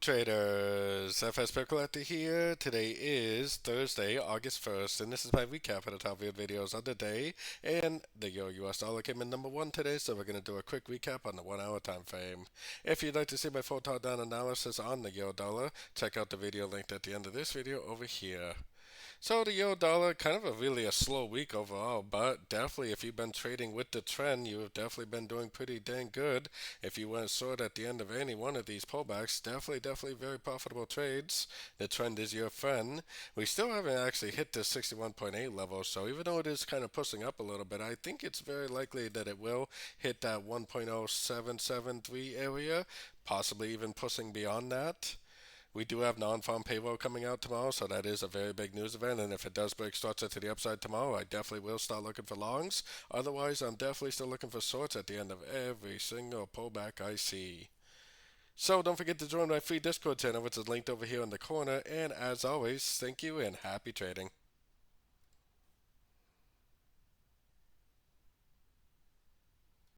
Traders, FX Pip Collector here. Today is Thursday, August 1st, and this is my recap of the top viewed videos of the day. And the Euro US dollar came in number one today, so we're going to do a quick recap on the 1 hour time frame. If you'd like to see my full top down analysis on the Euro dollar, check out the video linked at the end of this video over here. So the euro dollar, kind of a slow week overall, but definitely if you've been trading with the trend, you have definitely been doing pretty dang good. If you went short at the end of any one of these pullbacks, definitely very profitable trades. The trend is your friend. We still haven't actually hit the 61.8 level, so even though it is kind of pushing up a little bit, I think it's very likely that it will hit that 1.0773 area, possibly even pushing beyond that. We do have non-farm payroll coming out tomorrow, so that is a very big news event. And if it does break structure to the upside tomorrow, I definitely will start looking for longs. Otherwise, I'm definitely still looking for shorts at the end of every single pullback I see. So don't forget to join my free Discord channel, which is linked over here in the corner. And as always, thank you and happy trading.